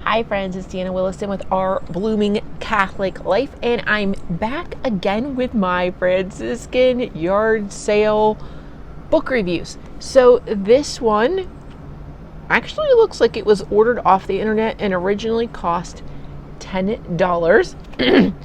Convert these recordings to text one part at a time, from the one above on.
Hi friends, it's Deanna Williston with Our Blooming Catholic Life, and I'm back again with my Franciscan yard sale book reviews. So this one actually looks like it was ordered off the internet and originally cost $10.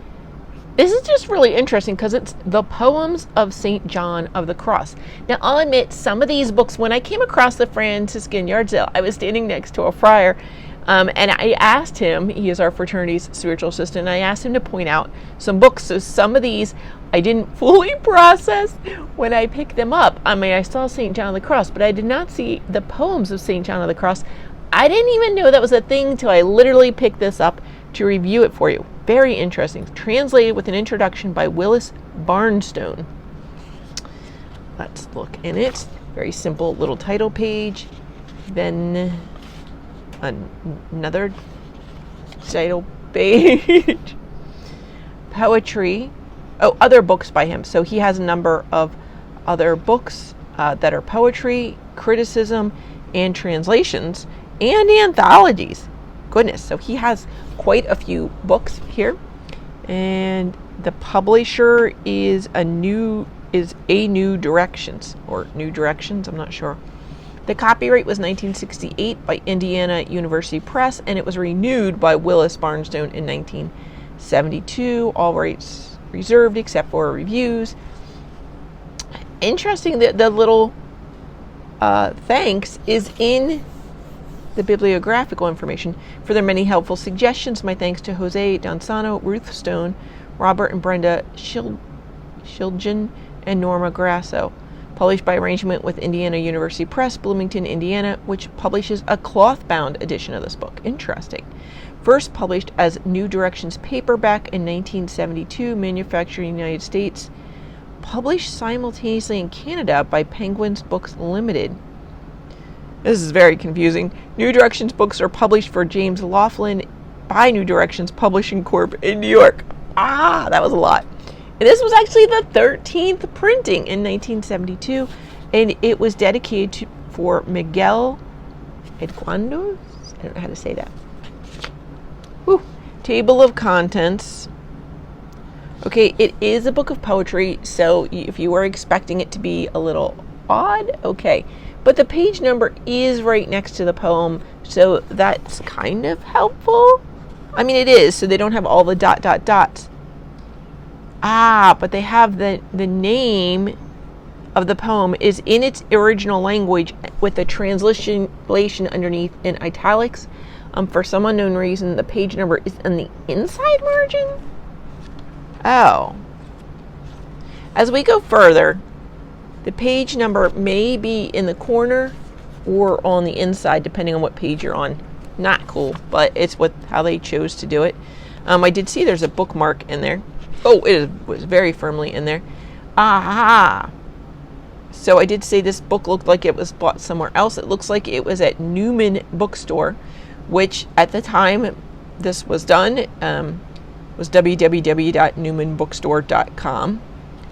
This is just really interesting because it's the Poems of St. John of the Cross. Now, I'll admit, some of these books, when I came across the Franciscan yard sale, I was standing next to a friar, and I asked him, he is our fraternity's spiritual assistant, and I asked him to point out some books. So some of these I didn't fully process when I picked them up. I mean, I saw St. John of the Cross, but I did not see the Poems of St. John of the Cross. I didn't even know that was a thing till I literally picked this up to review it for you. Very interesting. Translated with an introduction by Willis Barnstone. Let's look in it. Very simple little title page. Then another title page. Poetry. Oh, other books by him. So he has a number of other books that are poetry, criticism, and translations, and anthologies. Goodness, so he has quite a few books here, and the publisher is a New Directions, or New Directions, I'm not sure. The copyright was 1968 by Indiana University Press, and it was renewed by Willis Barnstone in 1972. All rights reserved except for reviews. Interesting that the little thanks is in the bibliographical information. For their many helpful suggestions, my thanks to Jose Donzano, Ruth Stone, Robert and Brenda Shiljan, and Norma Grasso. Published by arrangement with Indiana University Press, Bloomington, Indiana, which publishes a cloth-bound edition of this book. Interesting. First published as New Directions paperback in 1972, manufactured in the United States. Published simultaneously in Canada by Penguins Books Limited. This is very confusing. New Directions books are published for James Laughlin by New Directions Publishing Corp. in New York. That was a lot. And this was actually the 13th printing in 1972, and it was dedicated for Miguel Edguandos. I don't know how to say that. Whew. Table of contents. Okay, it is a book of poetry, so if you were expecting it to be a little odd, okay. But the page number is right next to the poem, so that's kind of helpful. I mean, it is, so they don't have all the dots. But they have the name of the poem is in its original language with the translation underneath in italics. For some unknown reason, the page number is in the inside margin. Oh. As we go further, the page number may be in the corner or on the inside, depending on what page you're on. Not cool, but it's how they chose to do it. I did see there's a bookmark in there. Oh, was very firmly in there. So I did say this book looked like it was bought somewhere else. It looks like it was at Newman Bookstore, which at the time this was done was www.newmanbookstore.com.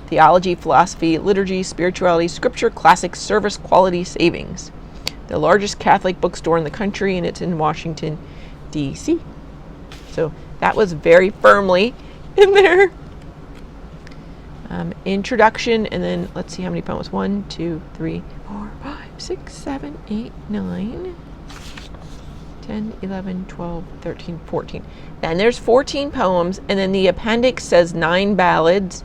Theology, philosophy, liturgy, spirituality, scripture, classics, service, quality, savings. The largest Catholic bookstore in the country, and it's in Washington, D.C. So that was very firmly in there. Introduction, and then let's see how many poems. 1, 2, 3, 4, 5, 6, 7, 8, 9, 10, 11, 12, 13, 14. Then there's 14 poems, and then the appendix says 9 ballads.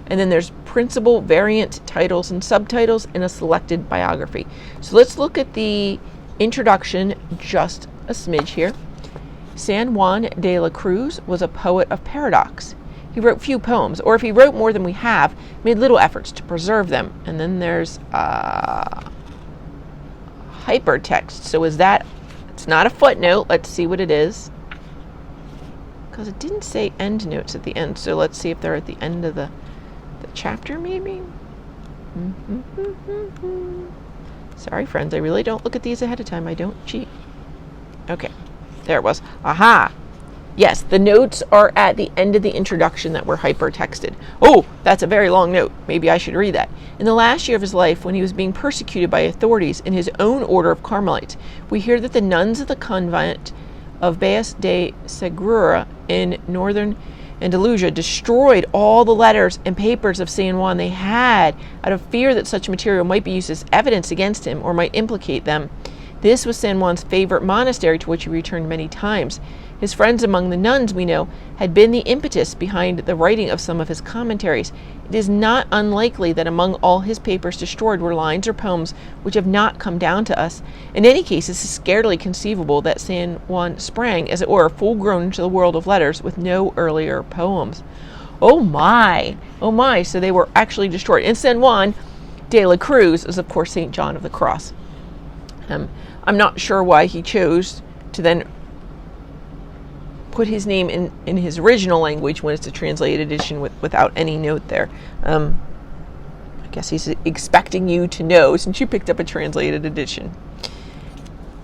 And then there's principal, variant, titles, and subtitles, and a selected biography. So let's look at the introduction just a smidge here. San Juan de la Cruz was a poet of paradox. He wrote few poems, or if he wrote more than we have, made little efforts to preserve them. And then there's hypertext. So is that, it's not a footnote. Let's see what it is. Because it didn't say endnotes at the end. So let's see if they're at the end of the chapter, maybe? Sorry, friends, I really don't look at these ahead of time. I don't cheat. Okay, there it was. Yes, the notes are at the end of the introduction that were hypertexted. Oh, that's a very long note. Maybe I should read that. In the last year of his life, when he was being persecuted by authorities in his own order of Carmelites, we hear that the nuns of the convent of Baez de Segura in northern Andalusia destroyed all the letters and papers of San Juan they had out of fear that such material might be used as evidence against him or might implicate them. This was San Juan's favorite monastery, to which he returned many times. His friends among the nuns, we know, had been the impetus behind the writing of some of his commentaries. It is not unlikely that among all his papers destroyed were lines or poems which have not come down to us. In any case, it is scarcely conceivable that San Juan sprang, as it were, full-grown into the world of letters with no earlier poems. Oh my! So they were actually destroyed. And San Juan de la Cruz is, of course, St. John of the Cross. I'm not sure why he chose to then put his name in his original language when it's a translated edition without any note there. I guess he's expecting you to know since you picked up a translated edition.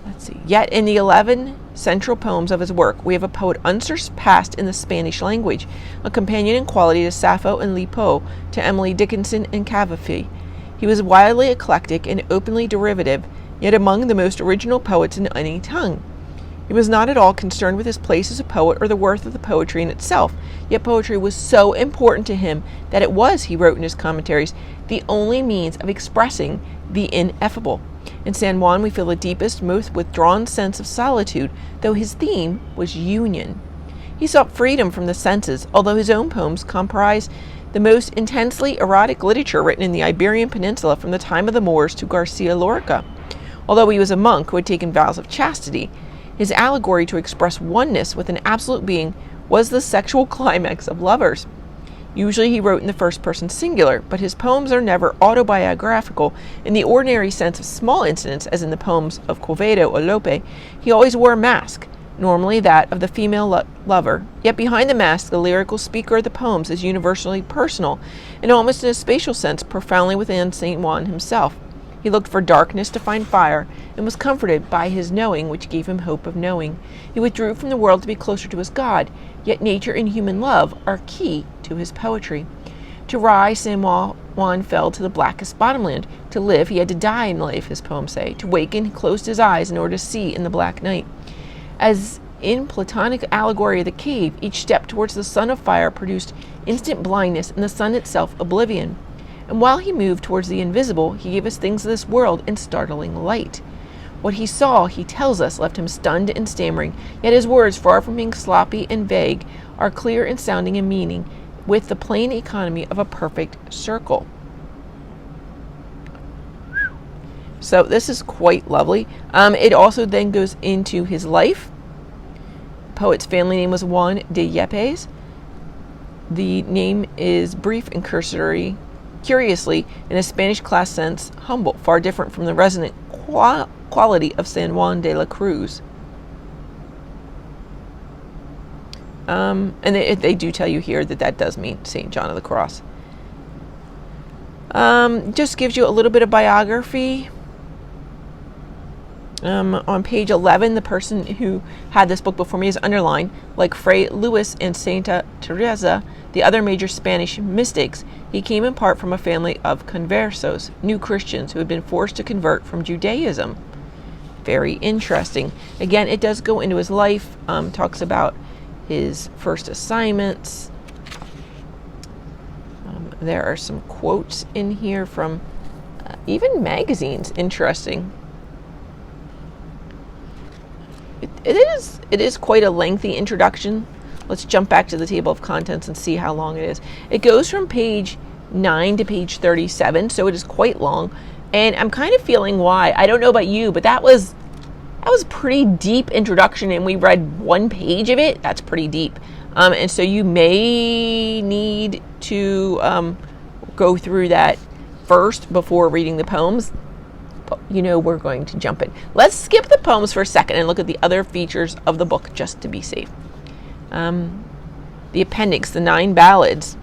Let's see. Yet in the 11 central poems of his work, we have a poet unsurpassed in the Spanish language, a companion in quality to Sappho and Li Po, to Emily Dickinson and Cavafy. He was widely eclectic and openly derivative, yet among the most original poets in any tongue. He was not at all concerned with his place as a poet or the worth of the poetry in itself, yet poetry was so important to him that it was, he wrote in his commentaries, the only means of expressing the ineffable. In San Juan we feel the deepest, most withdrawn sense of solitude, though his theme was union. He sought freedom from the senses, although his own poems comprise the most intensely erotic literature written in the Iberian Peninsula from the time of the Moors to Garcia Lorca. Although he was a monk who had taken vows of chastity, his allegory to express oneness with an absolute being was the sexual climax of lovers. Usually he wrote in the first person singular, but his poems are never autobiographical in the ordinary sense of small incidents, as in the poems of Quevedo or Lope. He always wore a mask, normally that of the female lover, yet behind the mask the lyrical speaker of the poems is universally personal, and almost in a spatial sense profoundly within St. Juan himself. He looked for darkness to find fire, and was comforted by his knowing, which gave him hope of knowing. He withdrew from the world to be closer to his God, yet nature and human love are key to his poetry. To rise, San Juan fell to the blackest bottomland. To live, he had to die in life, his poems say. To waken, he closed his eyes in order to see in the black night. As in Platonic allegory of the cave, each step towards the sun of fire produced instant blindness, and the sun itself oblivion. And while he moved towards the invisible, he gave us things of this world in startling light. What he saw, he tells us, left him stunned and stammering, yet his words, far from being sloppy and vague, are clear in sounding and meaning, with the plain economy of a perfect circle. So this is quite lovely. It also then goes into his life. The poet's family name was Juan de Yepes. The name is brief and cursory. Curiously, in a Spanish class sense, humble, far different from the resonant quality of San Juan de la Cruz. And they do tell you here that does mean St. John of the Cross. Just gives you a little bit of biography. On page 11, the person who had this book before me is underlined. Like Fray Luis and Santa Teresa, the other major Spanish mystics, he came in part from a family of conversos, new Christians who had been forced to convert from Judaism. Very interesting. Again, it does go into his life, talks about his first assignments. There are some quotes in here from even magazines. Interesting. It is quite a lengthy introduction. Let's jump back to the table of contents and see how long it is. It goes from page 9 to page 37, so it is quite long. And I'm kind of feeling why. I don't know about you, but that was a pretty deep introduction, and we read one page of it. That's pretty deep. And so you may need to go through that first before reading the poems. We're going to jump in. Let's skip the poems for a second and look at the other features of the book just to be safe. The appendix, the 9 ballads.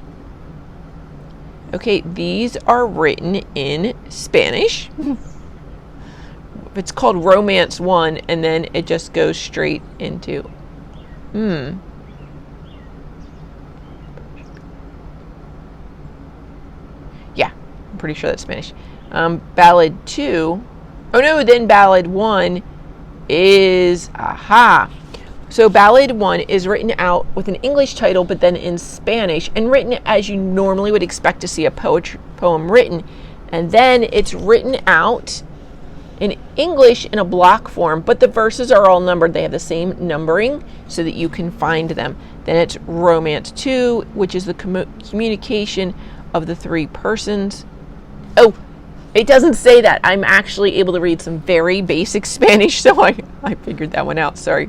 Okay, these are written in Spanish. It's called Romance 1, and then it just goes straight into... Yeah, I'm pretty sure that's Spanish. Ballad 2. Oh no, then Ballad 1 is... So Ballad 1 is written out with an English title, but then in Spanish, and written as you normally would expect to see a poem written. And then it's written out in English in a block form, but the verses are all numbered. They have the same numbering so that you can find them. Then it's Romance 2, which is the communication of the three persons. Oh, it doesn't say that. I'm actually able to read some very basic Spanish, so I figured that one out. Sorry.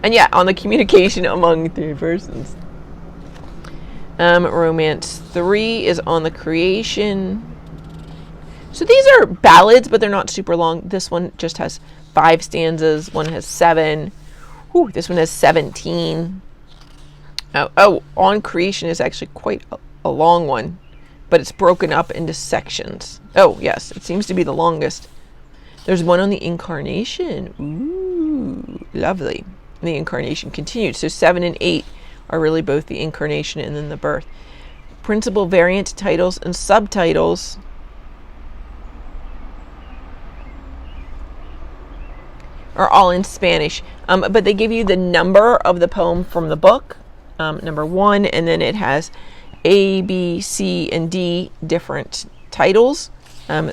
And yeah, on the communication among three persons. Romance 3 is on the creation. So these are ballads, but they're not super long. This one just has 5 stanzas. One has 7. This one has 17. On creation is actually quite a long one, but it's broken up into sections. Oh, yes, it seems to be the longest. There's one on the incarnation. Ooh, lovely. And the incarnation continued. So 7 and 8 are really both the incarnation and then the birth. Principal variant titles and subtitles are all in Spanish, but they give you the number of the poem from the book, number 1, and then it has A, B, C, and D different titles.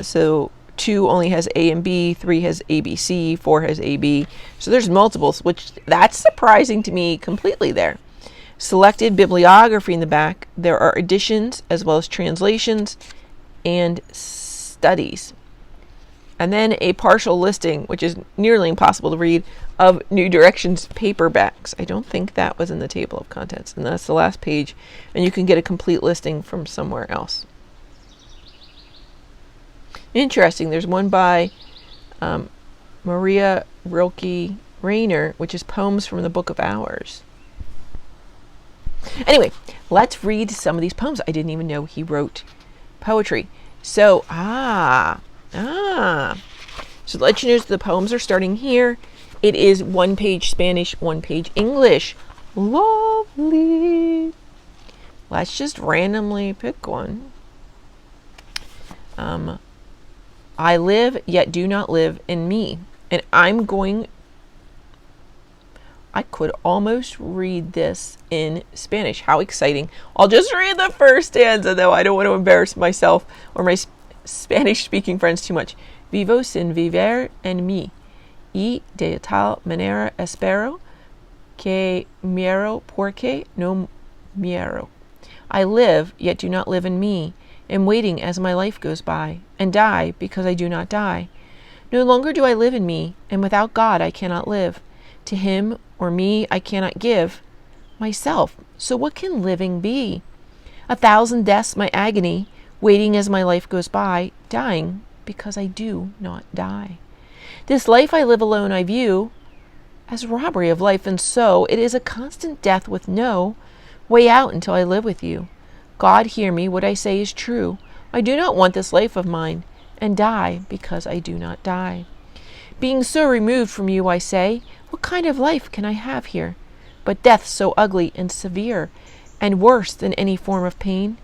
So 2 only has A and B, 3 has A, B, C, 4 has A, B. So there's multiples, which that's surprising to me completely there. Selected bibliography in the back. There are editions as well as translations and studies. And then a partial listing, which is nearly impossible to read, of New Directions paperbacks. I don't think that was in the table of contents. And that's the last page. And you can get a complete listing from somewhere else. Interesting. There's one by Maria Rilke Rayner, which is Poems from the Book of Hours. Anyway, let's read some of these poems. I didn't even know he wrote poetry. So, So to let you know, the poems are starting here. It is 1 page Spanish, 1 page English. Lovely. Let's just randomly pick one. I live, yet do not live in me. And I could almost read this in Spanish. How exciting. I'll just read the first stanza, though. I don't want to embarrass myself or my Spanish-speaking friends too much. Vivo sin vivir en mí, y de tal manera espero que muero porque no muero. I live, yet do not live in me, am waiting as my life goes by, and die because I do not die. No longer do I live in me, and without God I cannot live. To him or me I cannot give myself. So what can living be? 1,000 deaths my agony, waiting as my life goes by, dying because I do not die. This life I live alone I view as robbery of life, and so it is a constant death with no way out until I live with you. God, hear me, what I say is true. I do not want this life of mine, and die because I do not die. Being so removed from you, I say, what kind of life can I have here? But death so ugly and severe, and worse than any form of pain.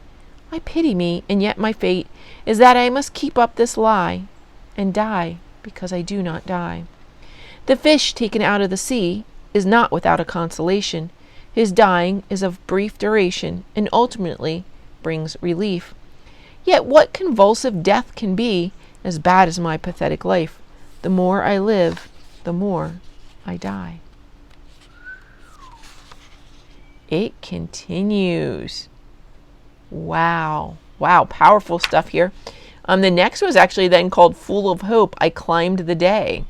I pity me, and yet my fate is that I must keep up this lie, and die because I do not die. The fish taken out of the sea is not without a consolation. His dying is of brief duration, and ultimately brings relief. Yet what convulsive death can be as bad as my pathetic life? The more I live, the more I die. It continues. Wow, powerful stuff here. The next was actually then called Full of Hope, I Climbed the Day.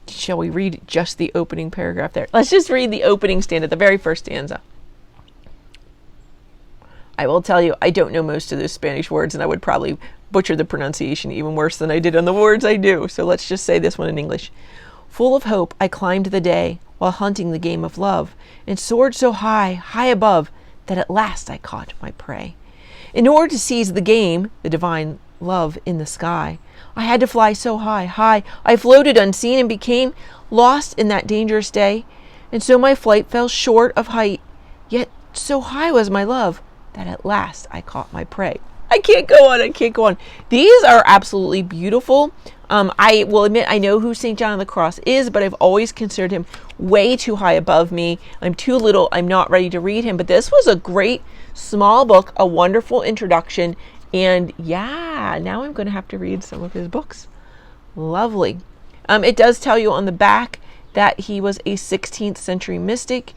Shall we read just the opening paragraph there? Let's just read the opening stanza, the very first stanza. I will tell you, I don't know most of those Spanish words, and I would probably butcher the pronunciation even worse than I did on the words I do. So let's just say this one in English. Full of hope, I climbed the day while hunting the game of love, and soared so high, high above, that at last I caught my prey. In order to seize the game, the divine love in the sky, I had to fly so high, high, I floated unseen and became lost in that dangerous day, and so my flight fell short of height, yet so high was my love, that at last I caught my prey. I can't go on. These are absolutely beautiful. I will admit I know who St. John of the Cross is, but I've always considered him way too high above me. I'm too little. I'm not ready to read him. But this was a great small book, a wonderful introduction. And yeah, now I'm going to have to read some of his books. Lovely. It does tell you on the back that he was a 16th century mystic.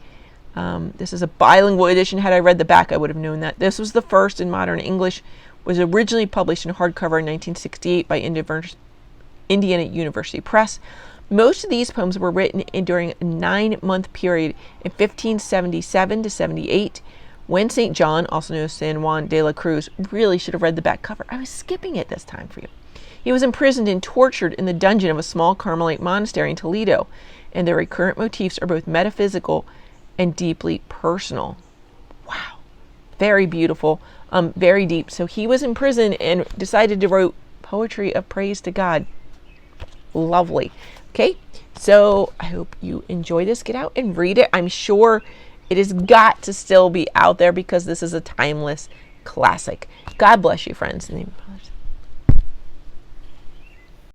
This is a bilingual edition. Had I read the back, I would have known that. This was the first in modern English, was originally published in hardcover in 1968 by Indiana University Press. Most of these poems were written during a 9-month period in 1577 to 78, when St. John, also known as San Juan de la Cruz, really should have read the back cover. I was skipping it this time for you. He was imprisoned and tortured in the dungeon of a small Carmelite monastery in Toledo, and their recurrent motifs are both metaphysical and deeply personal. Wow. Very beautiful, very deep. So he was in prison and decided to write poetry of praise to God. Lovely. Okay, so I hope you enjoy this. Get out and read it. I'm sure it has got to still be out there because this is a timeless classic. God bless you, friends. In the name of the Father,